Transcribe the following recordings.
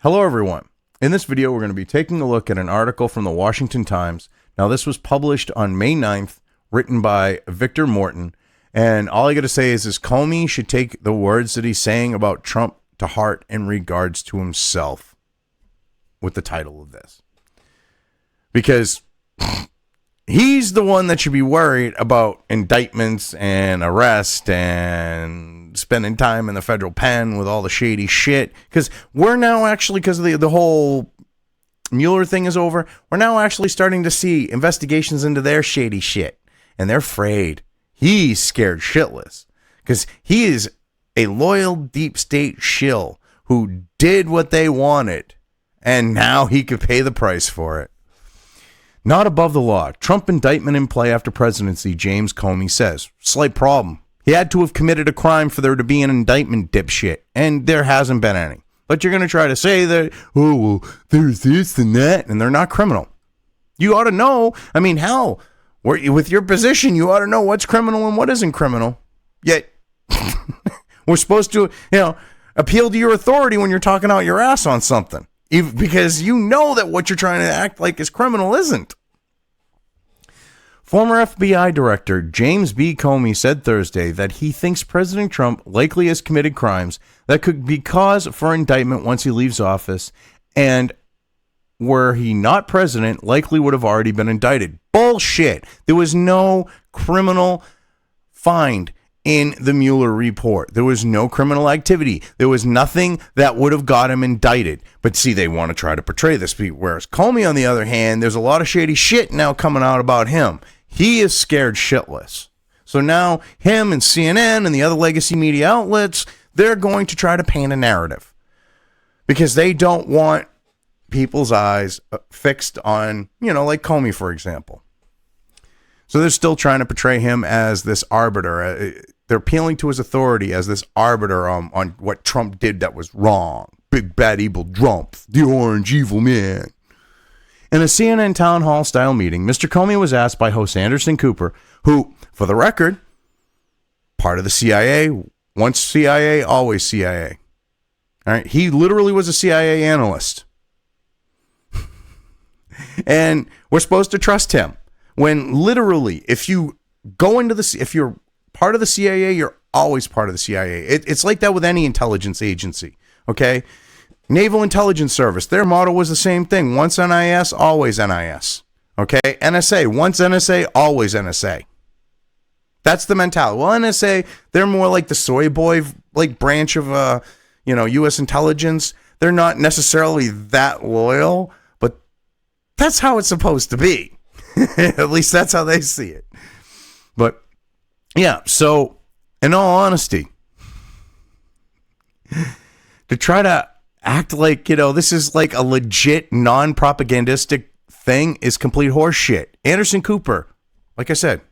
Hello, everyone. In this video, we're going to be taking a look at an article from the Washington Times. Now, this was published on May 9th, written by Victor Morton. And all I got to say is Comey should take the words that he's saying about Trump to heart in regards to himself with the title of this. Because he's the one that should be worried about indictments and arrest and spending time in the federal pen with all the shady shit. Because we're now actually, because the whole Mueller thing is over, we're now actually starting to see investigations into their shady shit. And they're afraid. He's scared shitless. Because he is a loyal deep state shill who did what they wanted. And now he could pay the price for it. Not above the law. Trump indictment in play after presidency, James Comey says. Slight problem. He had to have committed a crime for there to be an indictment, dipshit. And there hasn't been any. But you're going to try to say that, oh, well, there's this and that, and they're not criminal. You ought to know. I mean, hell, with your position, you ought to know what's criminal and what isn't criminal. Yet, we're supposed to, appeal to your authority when you're talking out your ass on something. Because you know that what you're trying to act like is criminal isn't. Former FBI Director James B. Comey said Thursday that he thinks President Trump likely has committed crimes that could be cause for indictment once he leaves office, and were he not president, likely would have already been indicted. Bullshit. There was no criminal find in the Mueller report. There was no criminal activity. There was nothing that would have got him indicted. But see, they want to try to portray this. Whereas Comey, on the other hand, there's a lot of shady shit now coming out about him. He is scared shitless. So now him and CNN and the other legacy media outlets, they're going to try to paint a narrative. Because they don't want people's eyes fixed on, like Comey, for example. So they're still trying to portray him as this arbiter. They're appealing to his authority as this arbiter on what Trump did that was wrong. Big, bad, evil Trump, the orange evil man. In a CNN town hall style meeting, Mr. Comey was asked by host Anderson Cooper, who, for the record, part of the CIA, once CIA, always CIA. All right, he literally was a CIA analyst. And we're supposed to trust him. When literally, if you go into if you're part of the CIA, you're always part of the CIA. It's like that with any intelligence agency, okay? Naval Intelligence Service, their motto was the same thing. Once NIS, always NIS, okay? NSA, once NSA, always NSA. That's the mentality. Well, NSA, they're more like the soy boy branch of U.S. intelligence. They're not necessarily that loyal, but that's how it's supposed to be. At least that's how they see it. But yeah, so in all honesty, to try to act like, this is like a legit non-propagandistic thing is complete horse shit. Anderson Cooper, like I said,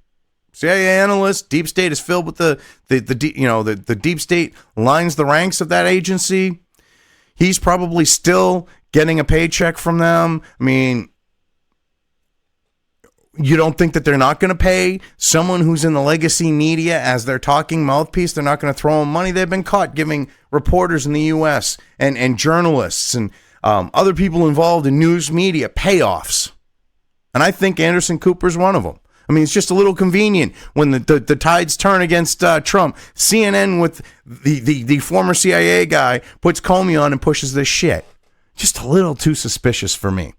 CIA analyst, deep state is filled with the deep state lines the ranks of that agency. He's probably still getting a paycheck from them. I mean, you don't think that they're not going to pay someone who's in the legacy media as their talking mouthpiece? They're not going to throw them money. They've been caught giving reporters in the U.S. and journalists and other people involved in news media payoffs. And I think Anderson Cooper's one of them. I mean, it's just a little convenient when the tides turn against Trump. CNN with the former CIA guy puts Comey on and pushes this shit. Just a little too suspicious for me.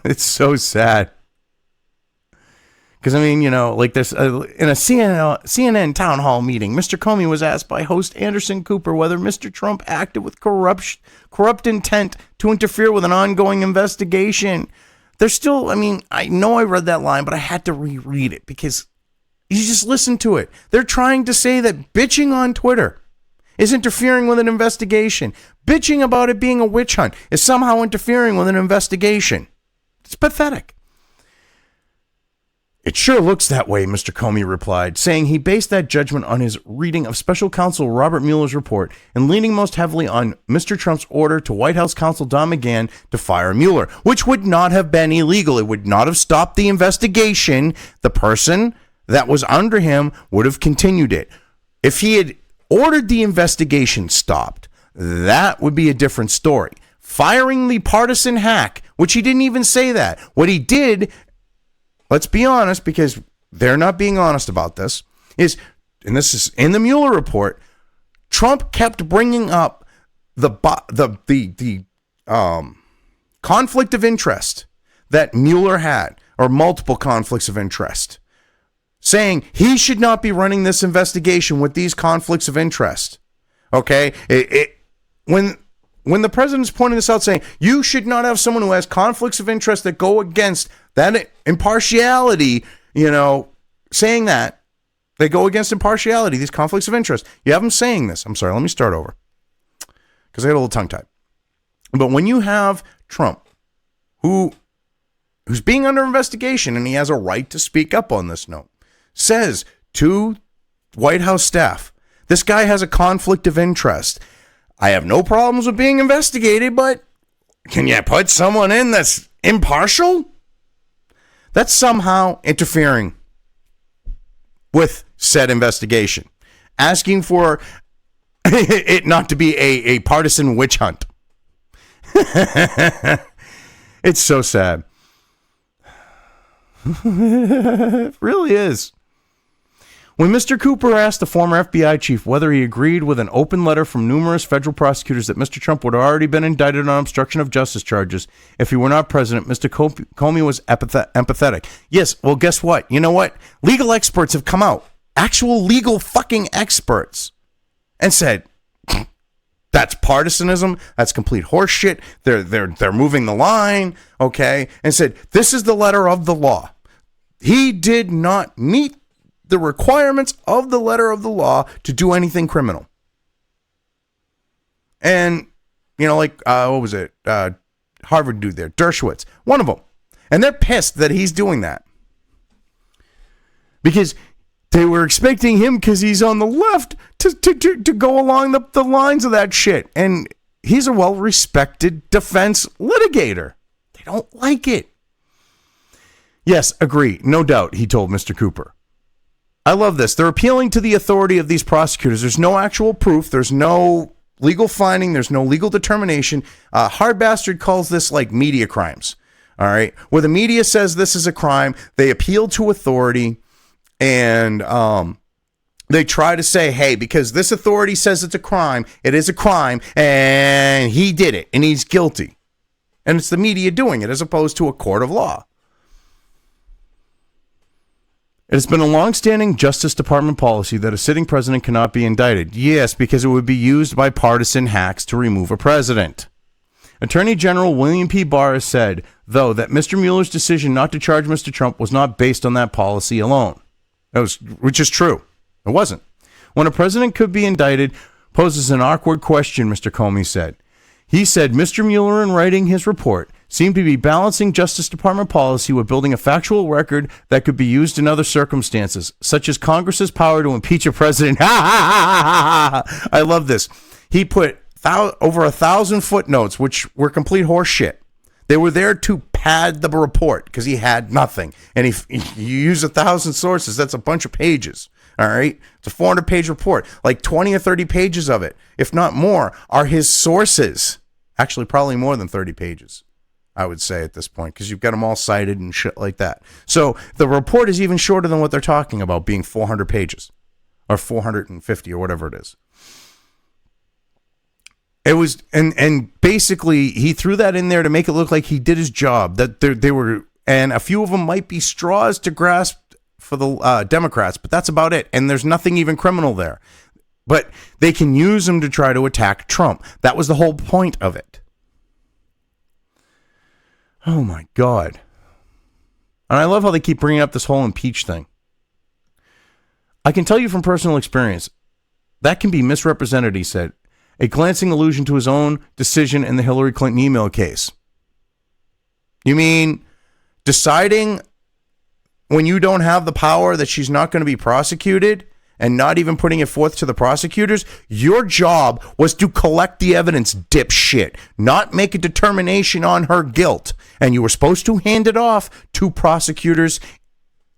It's so sad. Because, I mean, like this, in a CNN town hall meeting, Mr. Comey was asked by host Anderson Cooper whether Mr. Trump acted with corrupt intent to interfere with an ongoing investigation. There's still, I know I read that line, but I had to reread it because you just listen to it. They're trying to say that bitching on Twitter is interfering with an investigation. Bitching about it being a witch hunt is somehow interfering with an investigation. It's pathetic. It sure looks that way, Mr. Comey replied, saying he based that judgment on his reading of special counsel Robert Mueller's report and leaning most heavily on Mr. Trump's order to White House counsel Don McGahn to fire Mueller, which would not have been illegal. It would not have stopped the investigation. The person that was under him would have continued it. If he had ordered the investigation stopped, that would be a different story. Firing the partisan hack, which he didn't even say that. What he did, let's be honest, because they're not being honest about this, is, and this is in the Mueller report, Trump kept bringing up the conflict of interest that Mueller had, or multiple conflicts of interest, saying he should not be running this investigation with these conflicts of interest. Okay? When the president's pointing this out, saying you should not have someone who has conflicts of interest that go against that impartiality, saying that they go against impartiality, these conflicts of interest. You have him saying this. I'm sorry, let me start over because I had a little tongue-tied. But when you have Trump, who's being under investigation, and he has a right to speak up on this note, says to White House staff, this guy has a conflict of interest. I have no problems with being investigated, but can you put someone in that's impartial? That's somehow interfering with said investigation, asking for it not to be a partisan witch hunt. It's so sad. It really is. When Mr. Cooper asked the former FBI chief whether he agreed with an open letter from numerous federal prosecutors that Mr. Trump would have already been indicted on obstruction of justice charges if he were not president, Mr. Comey was empathetic. Yes, well, guess what? You know what? Legal experts have come out, actual legal fucking experts, and said, that's partisanism. That's complete horseshit. They're moving the line, okay? And said, this is the letter of the law. He did not meet the requirements of the letter of the law to do anything criminal. And, what was it? Harvard dude there, Dershowitz, one of them. And they're pissed that he's doing that. Because they were expecting him, because he's on the left, to go along the lines of that shit. And he's a well-respected defense litigator. They don't like it. Yes, agree. No doubt, he told Mr. Cooper. I love this. They're appealing to the authority of these prosecutors. There's no actual proof. There's no legal finding. There's no legal determination. Hard Bastard calls this like media crimes. All right. Where the media says this is a crime, they appeal to authority, and they try to say, hey, because this authority says it's a crime, it is a crime, and he did it, and he's guilty. And it's the media doing it as opposed to a court of law. It has been a long-standing Justice Department policy that a sitting president cannot be indicted. Yes, because it would be used by partisan hacks to remove a president. Attorney General William P. Barr has said, though, that Mr. Mueller's decision not to charge Mr. Trump was not based on that policy alone. Which is true. It wasn't. When a president could be indicted poses an awkward question, Mr. Comey said. He said Mr. Mueller, in writing his report, seemed to be balancing Justice Department policy with building a factual record that could be used in other circumstances, such as Congress's power to impeach a president. I love this. He put over 1,000 footnotes, which were complete horse shit. They were there to pad the report because he had nothing. And you use 1,000 sources, that's a bunch of pages. All right. It's a 400-page report. Like 20 or 30 pages of it, if not more, are his sources. Actually, probably more than 30 pages, I would say at this point, because you've got them all cited and shit like that. So the report is even shorter than what they're talking about being 400 pages or 450 or whatever it is. It was, and basically he threw that in there to make it look like he did his job, that they were, and a few of them might be straws to grasp for the Democrats, but that's about it. And there's nothing even criminal there. But they can use them to try to attack Trump. That was the whole point of it. Oh my God. And I love how they keep bringing up this whole impeach thing. I can tell you from personal experience, that can be misrepresented, he said. A glancing allusion to his own decision in the Hillary Clinton email case. You mean deciding when you don't have the power that she's not going to be prosecuted and not even putting it forth to the prosecutors? Your job was to collect the evidence, dipshit, not make a determination on her guilt. And you were supposed to hand it off to prosecutors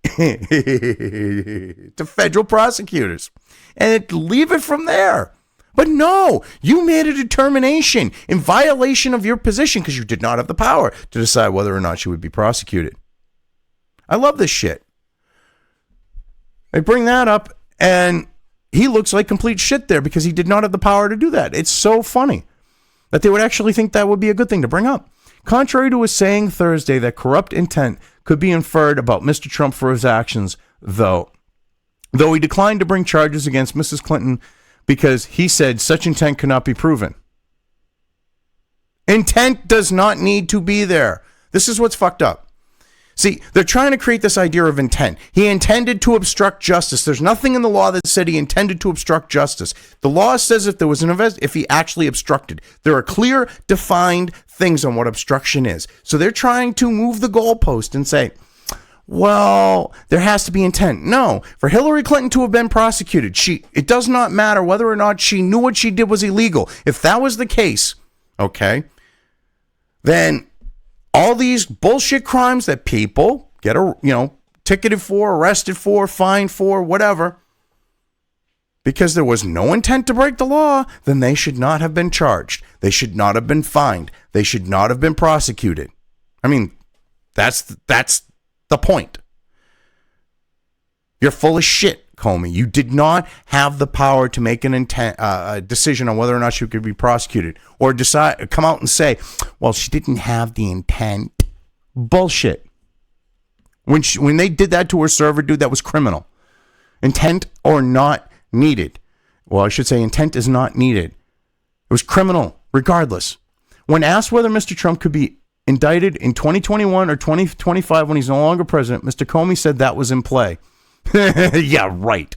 to federal prosecutors and leave it from there. But no, you made a determination in violation of your position because you did not have the power to decide whether or not she would be prosecuted. I love this shit. They bring that up and he looks like complete shit there because he did not have the power to do that. It's so funny that they would actually think that would be a good thing to bring up. Contrary to his saying Thursday that corrupt intent could be inferred about Mr. Trump for his actions, though he declined to bring charges against Mrs. Clinton because he said such intent could not be proven. Intent does not need to be there. This is what's fucked up. See, they're trying to create this idea of intent. He intended to obstruct justice. There's nothing in the law that said he intended to obstruct justice. The law says if there was if he actually obstructed. There are clear, defined things on what obstruction is. So they're trying to move the goalpost and say, well, there has to be intent. No, for Hillary Clinton to have been prosecuted, it does not matter whether or not she knew what she did was illegal. If that was the case, okay, then all these bullshit crimes that people get, ticketed for, arrested for, fined for, whatever, because there was no intent to break the law, then they should not have been charged. They should not have been fined. They should not have been prosecuted. I mean, that's the point. You're full of shit, Comey. You did not have the power to make an a decision on whether or not she could be prosecuted or come out and say, well, she didn't have the intent. Bullshit. When they did that to her server, dude, that was criminal. Intent or not needed. Well, I should say intent is not needed. It was criminal, regardless. When asked whether Mr. Trump could be indicted in 2021 or 2025 when he's no longer president, Mr. Comey said that was in play. Yeah, right.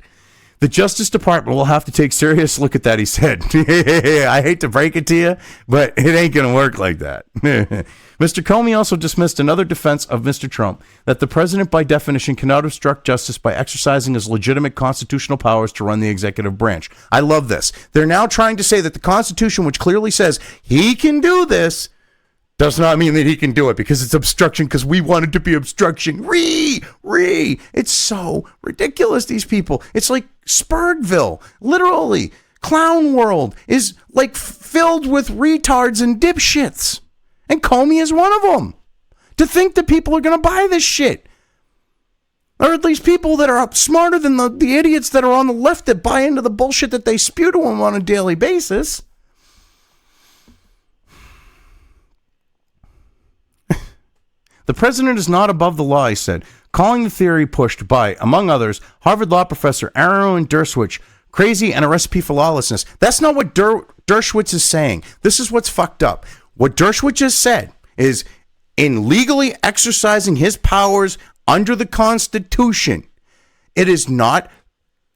The Justice Department will have to take a serious look at that, he said. I hate to break it to you, but it ain't going to work like that. Mr. Comey also dismissed another defense of Mr. Trump, that the president, by definition, cannot obstruct justice by exercising his legitimate constitutional powers to run the executive branch. I love this. They're now trying to say that the Constitution, which clearly says he can do this, does not mean that he can do it because it's obstruction because we want it to be obstruction. It's so ridiculous, these people. It's like Spurgville, literally. Clown world is like filled with retards and dipshits. And Comey is one of them. To think that people are going to buy this shit. Or at least people that are smarter than the idiots that are on the left that buy into the bullshit that they spew to them on a daily basis. The president is not above the law, he said, calling the theory pushed by, among others, Harvard law professor Aaron Dershowitz crazy and a recipe for lawlessness. That's not what Dershowitz is saying. This is what's fucked up. What Dershowitz has said is, in legally exercising his powers under the Constitution, it is not,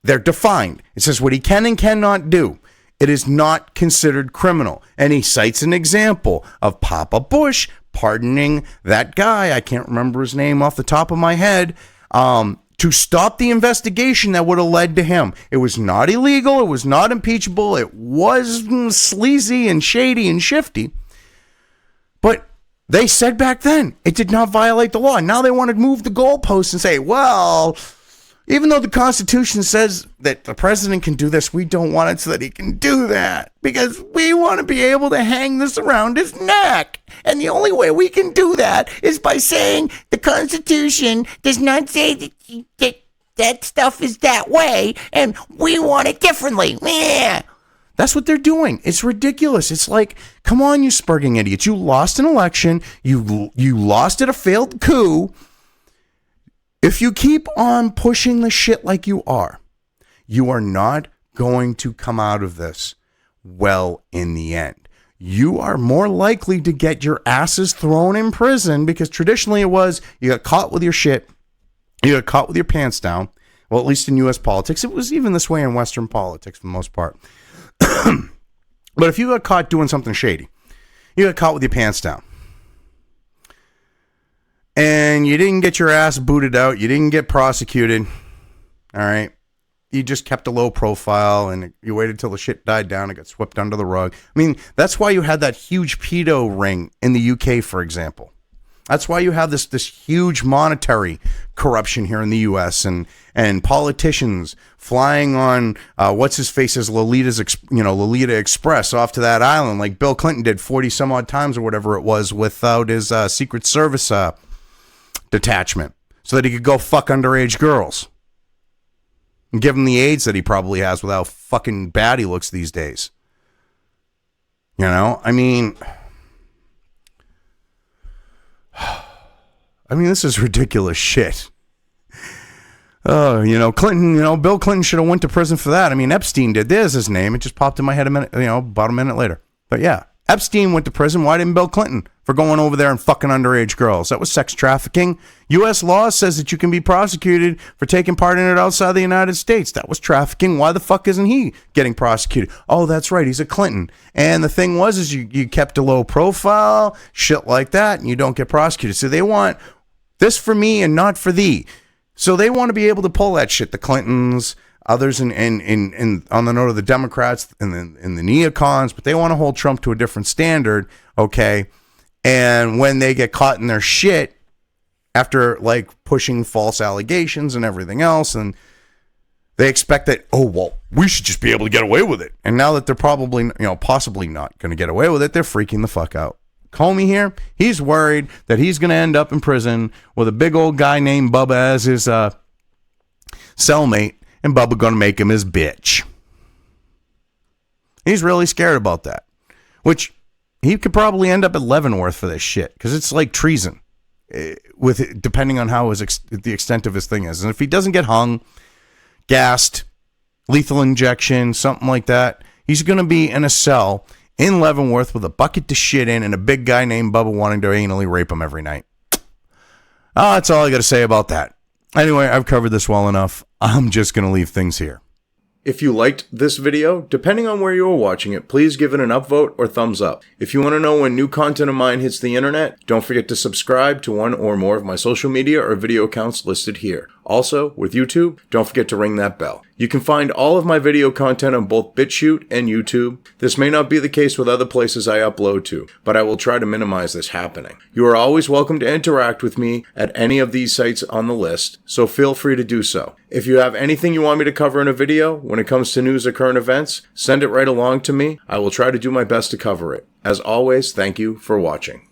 they're defined. It says what he can and cannot do. It is not considered criminal. And he cites an example of Papa Bush pardoning that guy, I can't remember his name off the top of my head, to stop the investigation that would have led to him. It was not illegal. It was not impeachable. It was sleazy and shady and shifty. But they said back then it did not violate the law. Now they want to move the goalposts and say, well, even though the Constitution says that the president can do this, we don't want it so that he can do that because we want to be able to hang this around his neck. And the only way we can do that is by saying the Constitution does not say that stuff is that way and we want it differently. Yeah. That's what they're doing. It's ridiculous. It's like, come on, you spurging idiots. You lost an election. You lost at a failed coup. If you keep on pushing the shit like you are not going to come out of this well in the end. You are more likely to get your asses thrown in prison because traditionally it was you got caught with your shit, you got caught with your pants down. Well, at least in U.S. politics, it was even this way in Western politics for the most part. But if you got caught doing something shady, you got caught with your pants down. And you didn't get your ass booted out. You didn't get prosecuted. All right. You just kept a low profile and you waited till the shit died down and got swept under the rug. I mean, that's why you had that huge pedo ring in the UK, for example. That's why you have this huge monetary corruption here in the U.S. and politicians flying on what's his face's Lolita Express off to that island like Bill Clinton did 40 some odd times or whatever it was without his Secret Service detachment, so that he could go fuck underage girls and give him the AIDS that he probably has with how fucking bad he looks these days. You know, I mean, this is ridiculous shit. Oh, Clinton, Bill Clinton should have went to prison for that. I mean, Epstein did. There's his name. It just popped in my head about a minute later. But yeah, Epstein went to prison. Why didn't Bill Clinton? For going over there and fucking underage girls. That was sex trafficking. U.S. law says that you can be prosecuted for taking part in it outside the United States. That was trafficking. Why the fuck isn't he getting prosecuted? Oh, that's right. He's a Clinton. And the thing is you kept a low profile, shit like that, and you don't get prosecuted. So they want this for me and not for thee. So they want to be able to pull that shit. The Clintons, others on the note of the Democrats and the neocons, but they want to hold Trump to a different standard, okay? And when they get caught in their shit after like pushing false allegations and everything else, and they expect that, oh, well, we should just be able to get away with it. And now that they're probably, possibly not going to get away with it, they're freaking the fuck out. Comey here, he's worried that he's going to end up in prison with a big old guy named Bubba as his cellmate, and Bubba going to make him his bitch. He's really scared about that, which he could probably end up at Leavenworth for this shit, because it's like treason, depending on how the extent of his thing is. And if he doesn't get hung, gassed, lethal injection, something like that, he's going to be in a cell in Leavenworth with a bucket to shit in and a big guy named Bubba wanting to anally rape him every night. That's all I got to say about that. Anyway, I've covered this well enough. I'm just going to leave things here. If you liked this video, depending on where you are watching it, please give it an upvote or thumbs up. If you want to know when new content of mine hits the internet, don't forget to subscribe to one or more of my social media or video accounts listed here. Also, with YouTube, don't forget to ring that bell. You can find all of my video content on both BitChute and YouTube. This may not be the case with other places I upload to, but I will try to minimize this happening. You are always welcome to interact with me at any of these sites on the list, so feel free to do so. If you have anything you want me to cover in a video, when it comes to news or current events, send it right along to me. I will try to do my best to cover it. As always, thank you for watching.